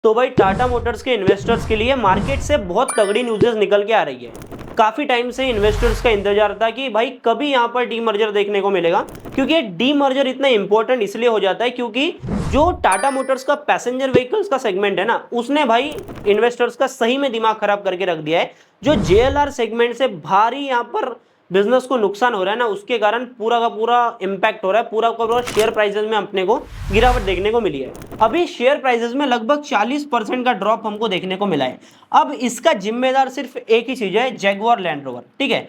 तो भाई टाटा मोटर्स के इन्वेस्टर्स के लिए मार्केट से बहुत तगड़ी न्यूज़ेस निकल के आ रही है। काफ़ी टाइम से इन्वेस्टर्स का इंतजार था कि भाई कभी यहाँ पर डीमर्जर देखने को मिलेगा, क्योंकि ये डीमर्जर इतना इंपॉर्टेंट इसलिए हो जाता है क्योंकि जो टाटा मोटर्स का पैसेंजर व्हीकल्स का सेगमेंट है ना, उसने भाई इन्वेस्टर्स का सही में दिमाग खराब करके रख दिया है। जो जेएलआर सेगमेंट से भारी यहाँ पर बिजनेस को नुकसान हो रहा है ना, उसके कारण पूरा का पूरा इंपैक्ट हो रहा है, पूरा का पूरा शेयर प्राइसेस में अपने को गिरावट देखने को मिली है। अभी शेयर प्राइसेस में लगभग 40% का ड्रॉप हमको देखने को मिला है। अब इसका जिम्मेदार सिर्फ एक ही चीज है, जैगुआर लैंड रोवर, ठीक है,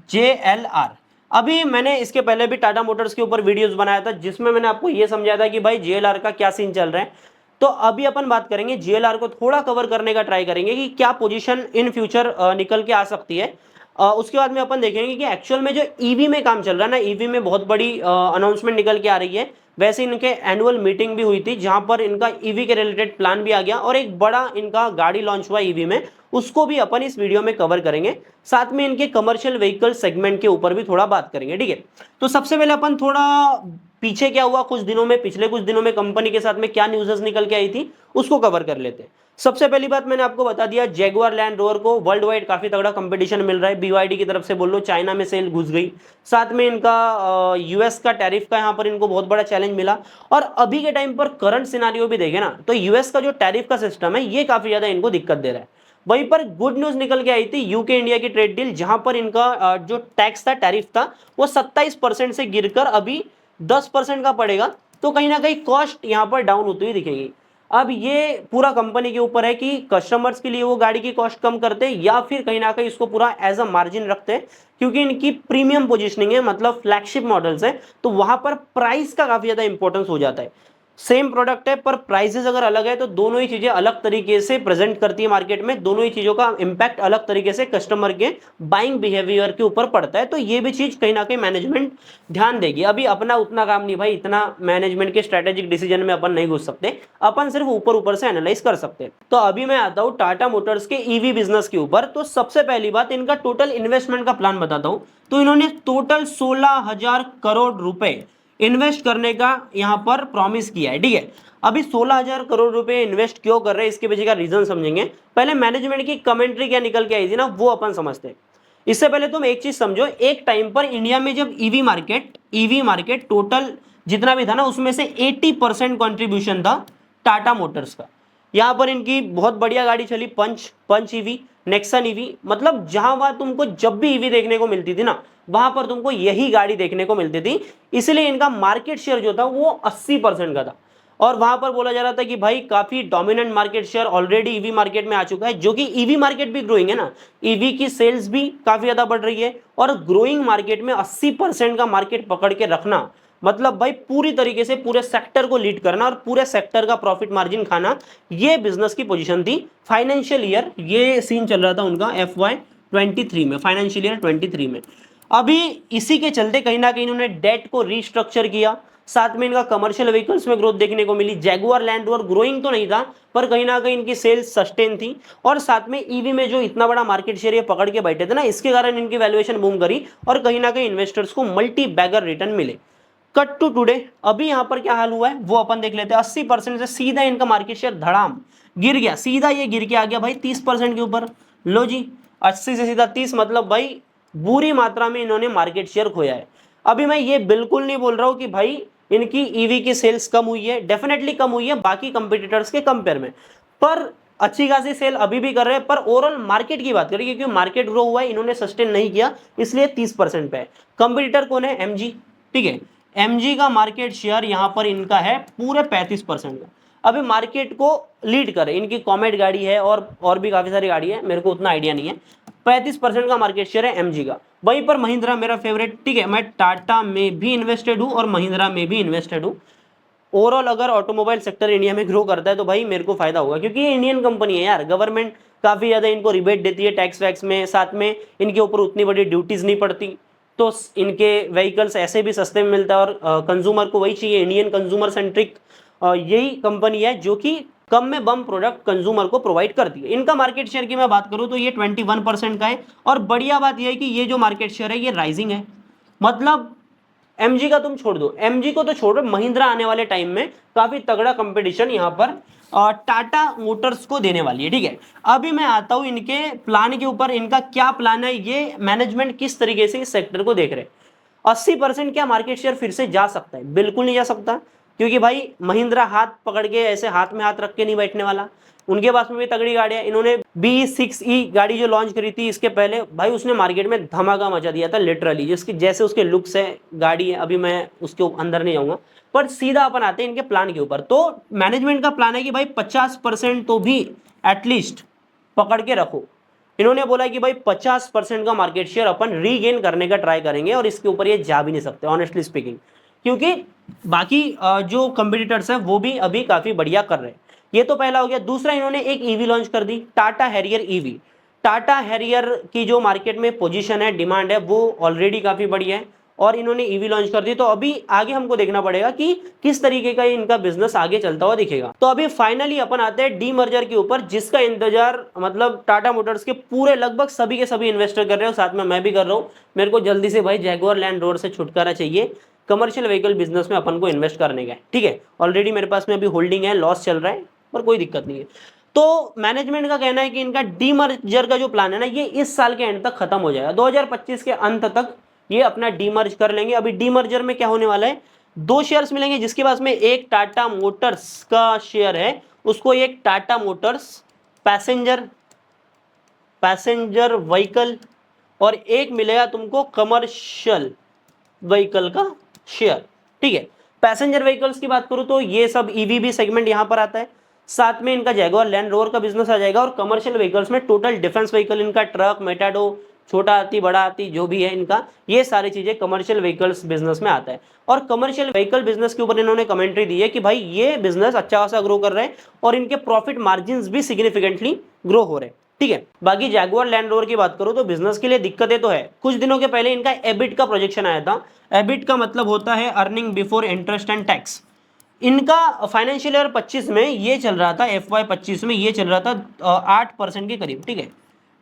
जेएलआर। अभी मैंने इसके पहले भी टाटा मोटर्स के ऊपर वीडियोस बनाया था जिसमें मैंने आपको यह समझाया था कि भाई जेएलआर का क्या सीन चल रहा है। तो अभी अपन बात करेंगे जेएलआर को थोड़ा कवर करने का ट्राई करेंगे कि क्या पोजीशन इन फ्यूचर निकल के आ सकती है। उसके बाद में अपन देखेंगे कि एक्चुअल में जो ईवी में काम चल रहा है ना, ईवी में बहुत बड़ी अनाउंसमेंट निकल के आ रही है। वैसे इनके एनुअल मीटिंग भी हुई थी जहां पर इनका ईवी के रिलेटेड प्लान भी आ गया और एक बड़ा इनका गाड़ी लॉन्च हुआ ईवी में, उसको भी अपन इस वीडियो में कवर करेंगे। साथ में इनके कमर्शियल व्हीकल सेगमेंट के ऊपर भी थोड़ा बात करेंगे, ठीक है। तो सबसे पहले अपन थोड़ा पीछे क्या हुआ कुछ दिनों में, पिछले कुछ दिनों में कंपनी के साथ में क्या न्यूज़ निकल के आई थी, उसको कवर कर लेते हैं। सबसे पहली बात मैंने आपको बता दिया, जैगुआर लैंड रोवर को वर्ल्ड वाइड काफी तगड़ा कंपटीशन मिल रहा है। बीवाईडी की तरफ से बोल लो, चाइना में सेल घुस गई। साथ में इनका यूएस का टैरिफ का यहाँ पर इनको बहुत बड़ा चैलेंज मिला। और अभी के टाइम पर करंट सिनारियो भी देखे ना, तो यूएस का जो टैरिफ का सिस्टम है ये काफी ज्यादा इनको दिक्कत दे रहा है। वहीं पर गुड न्यूज निकल के आई थी यूके इंडिया की ट्रेड डील, जहां पर इनका जो टैक्स था, टैरिफ था, वो 27% से गिरकर अभी 10% का पड़ेगा। तो कहीं ना कहीं कॉस्ट यहाँ पर डाउन होती हुई दिखेगी। अब ये पूरा कंपनी के ऊपर है कि कस्टमर्स के लिए वो गाड़ी की कॉस्ट कम करते हैं या फिर कहीं ना कहीं इसको पूरा एज अ मार्जिन रखते हैं, क्योंकि इनकी प्रीमियम पोजीशनिंग है, मतलब फ्लैगशिप मॉडल्स है, तो वहां पर प्राइस का काफी ज्यादा इंपॉर्टेंस हो जाता है। सेम प्रोडक्ट है पर प्राइसेस अगर अलग है तो दोनों ही चीजें अलग तरीके से प्रेजेंट करती है मार्केट में, दोनों ही चीजों का इंपैक्ट अलग तरीके से कस्टमर के बाइंग बिहेवियर के ऊपर पड़ता है। तो ये भी चीज कहीं ना कहीं मैनेजमेंट ध्यान देगी। अभी अपना उतना काम नहीं भाई, इतना मैनेजमेंट के स्ट्रेटेजिक डिसीजन में अपन नहीं घुस सकते, अपन सिर्फ ऊपर ऊपर से एनालाइज कर सकते हैं। तो अभी मैं आता हूँ टाटा मोटर्स के ईवी बिजनेस के ऊपर। तो सबसे पहली बात, इनका टोटल इन्वेस्टमेंट का प्लान बताता हूँ। तो इन्होंने टोटल 16,000 करोड़ रुपए इन्वेस्ट करने का यहां पर प्रॉमिस किया है, ठीक है। अभी 16,000 करोड़ रुपए इन्वेस्ट क्यों कर रहे हैं, इसके पीछे का रीजन समझेंगे। पहले मैनेजमेंट की कमेंट्री क्या निकल के आई थी ना, वो अपन समझते हैं। इससे पहले तुम एक चीज समझो, एक टाइम पर इंडिया में जब ईवी मार्केट टोटल जितना भी था ना, उसमें से 80% कॉन्ट्रीब्यूशन था टाटा मोटर्स का। यहाँ पर इनकी बहुत बढ़िया गाड़ी चली, पंच ईवी, नेक्सन ईवी, मतलब जहां वहां तुमको जब भी ईवी देखने को मिलती थी ना, वहां पर तुमको यही गाड़ी देखने को मिलती थी। इसलिए इनका मार्केट शेयर जो था वो 80% का था। और वहां पर बोला जा रहा था कि भाई काफी dominant market share already EV market में आ चुका है, जो कि ईवी मार्केट भी ग्रोइंग है ना, ईवी की सेल्स भी काफी ज्यादा बढ़ रही है। और ग्रोइंग मार्केट में 80% का मार्केट पकड़ के रखना, मतलब भाई पूरी तरीके से पूरे सेक्टर को लीड करना और पूरे सेक्टर का प्रॉफिट मार्जिन खाना, ये बिजनेस की पोजीशन थी। फाइनेंशियल ईयर ये सीन चल रहा था उनका FY23 में, फाइनेंशियल ईयर 23 में। अभी इसी के चलते कहीं ना कहीं इन्होंने डेट को रीस्ट्रक्चर किया। साथ में इनका कमर्शियल व्हीकल्स में ग्रोथ देखने को मिली। जैगुआर लैंड रोवर ग्रोइंग तो नहीं था, पर कहीं ना कहीं इनकी सेल्स सस्टेन थी। और साथ में ईवी में जो इतना बड़ा मार्केट शेयर ये पकड़ के बैठे थे ना, इसके कारण इनकी वैल्यूएशन बूम करी और कहीं ना कहीं इन्वेस्टर्स को मल्टी बैगर रिटर्न मिले। कट टू टुडे, अभी यहां पर क्या हाल हुआ है वो अपन देख लेते हैं। 80% से सीधा इनका मार्केट शेयर धड़ाम गिर गया, सीधा ये गिर के आ गया भाई 30% के ऊपर। लो जी, 80 से सीधा 30, मतलब भाई बुरी मात्रा में इन्होंने मार्केट शेयर खोया है। अभी मैं ये बिल्कुल नहीं बोल रहा हूं कि भाई इनकी ईवी की सेल्स कम हुई है, डेफिनेटली कम हुई है बाकी कंपटीटर्स के कंपेयर में, पर अच्छी खासी सेल अभी भी कर रहे हैं। पर ओवरऑल मार्केट की बात करें, क्योंकि मार्केट ग्रो हुआ है, इन्होंने सस्टेन नहीं किया, इसलिए 30% पे है। कंपटीटर कौन है? एमजी, ठीक है। एमजी का मार्केट शेयर यहां पर इनका है पूरे 35% का। अभी मार्केट को लीड करे इनकी कॉमेट गाड़ी है और भी काफी सारी गाड़ी है, मेरे को उतना आइडिया नहीं है। 35% का मार्केट शेयर है एमजी का। वहीं पर महिंद्रा मेरा फेवरेट, ठीक है, मैं टाटा में भी इन्वेस्टेड हूं और महिंद्रा में भी इन्वेस्टेड हूं। ओवरऑल अगर ऑटोमोबाइल सेक्टर इंडिया में ग्रो करता है तो भाई मेरे को फायदा होगा, क्योंकि ये इंडियन कंपनी है यार। गवर्नमेंट काफी ज्यादा इनको रिबेट देती है टैक्स वैक्स में, साथ में इनके ऊपर उतनी बड़ी ड्यूटीज नहीं पड़ती, तो इनके व्हीकल्स ऐसे भी सस्ते में मिलता है। और कंज्यूमर को वही चाहिए, इंडियन कंज्यूमर सेंट्रिक यही कंपनी है जो कि कम में बम प्रोडक्ट कंज्यूमर को प्रोवाइड करती है। इनका मार्केट शेयर की मैं बात करूं तो ये 21% का है। और बढ़िया बात यह है कि ये जो मार्केट शेयर है ये राइजिंग है, मतलब एमजी का तुम छोड़ दो, एमजी को तो छोड़ो, महिंद्रा आने वाले टाइम में काफी तगड़ा कंपटीशन यहां पर टाटा मोटर्स को देने वाली है। ठीक है, अभी मैं आता हूं इनके प्लान के ऊपर, इनका क्या प्लान है, ये मैनेजमेंट किस तरीके से इस सेक्टर को देख रहे हैं। 80% क्या मार्केट शेयर फिर से जा सकता है? बिल्कुल नहीं जा सकता, क्योंकि भाई महिंद्रा हाथ पकड़ के ऐसे हाथ में हाथ रख के नहीं बैठने वाला। उनके पास में भी तगड़ी गाड़ियां, इन्होंने B6E गाड़ी जो लॉन्च करी थी इसके पहले, भाई उसने मार्केट में धमाका मचा दिया था लिटरली, जिसकी जैसे उसके लुक्स है गाड़ी है, अभी मैं उसके अंदर नहीं जाऊंगा। पर सीधा अपन आते हैं इनके प्लान के ऊपर। तो मैनेजमेंट का प्लान है कि भाई 50% तो भी एटलीस्ट पकड़ के रखो। इन्होंने बोला कि भाई 50% का मार्केट शेयर अपन रीगेन करने का ट्राई करेंगे, और इसके ऊपर ये जा भी नहीं सकते ऑनेस्टली स्पीकिंग, क्योंकि बाकी जो कंपटीटर्स हैं वो भी अभी काफी बढ़िया कर रहे हैं। ये तो पहला हो गया। दूसरा, इन्होंने एक ईवी लॉन्च कर दी, Tata Harrier EV. Tata Harrier की जो मार्केट में पोजीशन है, डिमांड है, वो ऑलरेडी काफी बढ़िया है, और इन्होंने ईवी लॉन्च कर दी। तो अभी आगे हमको देखना पड़ेगा कि किस तरीके का इनका बिजनेस आगे चलता हुआ दिखेगा। तो अभी फाइनली अपन आते हैं डीमर्जर के ऊपर, जिसका इंतजार मतलब टाटा मोटर्स के पूरे लगभग सभी के सभी इन्वेस्टर कर रहे हो, साथ में मैं भी कर रहा हूं। मेरे को जल्दी से भाई जैगुआर लैंड रोवर से छुटकारा चाहिए, कमर्शियल व्हीकल बिजनेस में अपन को इन्वेस्ट करने का है। ठीक है, ऑलरेडी मेरे पास में अभी होल्डिंग है, लॉस चल रहा है, पर कोई दिक्कत नहीं है। तो मैनेजमेंट का कहना है कि इनका डीमर्जर का जो प्लान है ना, ये इस साल के एंड तक खत्म हो जाएगा, 2025 के अंत तक ये अपना डीमर्ज कर लेंगे। अभी डीमर्जर में क्या होने वाला है, दो शेयर्स मिलेंगे, जिसके पास में एक टाटा मोटर्स का शेयर है, उसको एक टाटा मोटर्स पैसेंजर व्हीकल, और एक मिलेगा तुमको कमर्शियल व्हीकल का शेयर। ठीक है, पैसेंजर व्हीकल्स की बात करूं तो ये सब ईवी सेगमेंट यहां पर आता है, साथ में इनका जैगुआर लैंड रोवर का बिजनेस आ जाएगा, और कमर्शियल व्हीकल्स में टोटल डिफेंस व्हीकल, इनका ट्रक, मेटाडो, छोटा हाथी, बड़ा हाथी, जो भी है इनका, ये सारी चीजें कमर्शियल व्हीकल्स बिजनेस में आता है। और कमर्शियल व्हीकल बिजनेस के ऊपर इन्होंने कमेंट्री दी है कि भाई ये बिजनेस अच्छा खासा ग्रो कर रहे हैं, और इनके प्रॉफिट मार्जिन भी सिग्निफिकेंटली ग्रो हो रहे हैं। ठीक है, बाकी जैगुआर लैंड रोवर की बात करो तो बिजनेस के लिए दिक्कतें तो है। कुछ दिनों के पहले इनका एबिट का प्रोजेक्शन आया था। एबिट का मतलब होता है earning before interest and tax. इनका फाइनेंशियल ईयर 25 में ये चल रहा था, FY 25 में ये चल रहा था 8% के करीब। ठीक है,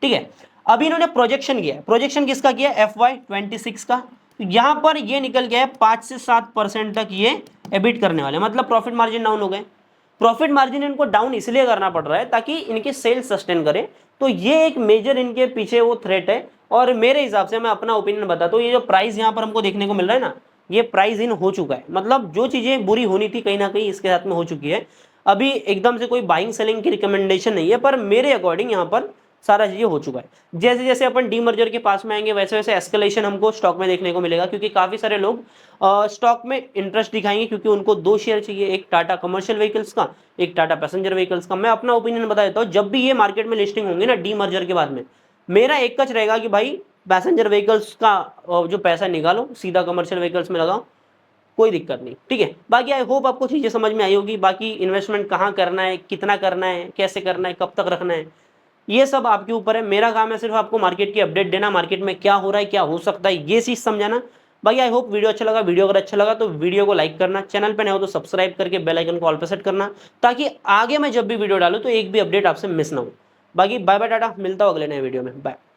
ठीक है। अभी इन्होंने प्रोजेक्शन किया, प्रोजेक्शन किसका किया, FY 26 का। यहां पर ये निकल गया है 5 से 7% तक ये एबिट करने वाले, मतलब प्रॉफिट मार्जिन डाउन हो गए। प्रॉफिट मार्जिन इनको डाउन इसलिए करना पड़ रहा है ताकि इनके सेल्स सस्टेन करे। तो ये एक मेजर इनके पीछे वो थ्रेट है। और मेरे हिसाब से, मैं अपना ओपिनियन बताता हूँ, ये जो प्राइस यहाँ पर हमको देखने को मिल रहा है ना, ये प्राइस इन हो चुका है, मतलब जो चीजें बुरी होनी थी कहीं ना कहीं इसके साथ में हो चुकी है। अभी एकदम से कोई बाइंग सेलिंग की रिकमेंडेशन नहीं है, पर मेरे अकॉर्डिंग यहाँ पर सारा चीजें हो चुका है। जैसे जैसे अपन डीमर्जर के पास में आएंगे, वैसे वैसे एस्केलेशन हमको स्टॉक में देखने को मिलेगा, क्योंकि काफी सारे लोग स्टॉक में इंटरेस्ट दिखाएंगे, क्योंकि उनको दो शेयर चाहिए, एक टाटा कमर्शियल व्हीकल्स का, एक टाटा पैसेंजर व्हीकल्स का। मैं अपना ओपिनियन बता देता हूँ, जब भी ये मार्केट में लिस्टिंग होंगे ना डीमर्जर के बाद में, मेरा एक कच रहेगा कि भाई पैसेंजर व्हीकल्स का जो पैसा निकालो, सीधा कमर्शियल व्हीकल्स में लगाओ, कोई दिक्कत नहीं। ठीक है, बाकी आई होप आपको चीजें समझ में आई होगी। बाकी इन्वेस्टमेंट कहाँ करना है, कितना करना है, कैसे करना है, कब तक रखना है, ये सब आपके ऊपर है। मेरा काम है सिर्फ आपको मार्केट की अपडेट देना, मार्केट में क्या हो रहा है, क्या हो सकता है, ये चीज समझाना। बाकी आई होप वीडियो अच्छा लगा। वीडियो अगर अच्छा लगा तो वीडियो को लाइक करना, चैनल पे नए हो तो सब्सक्राइब करके बेल आइकन को ऑल पे सेट करना, ताकि आगे मैं जब भी वीडियो डालूं तो एक भी अपडेट आपसे मिस ना हो। बाकी बाय बाय, टाटा, मिलता हूं अगले नए वीडियो में, बाय।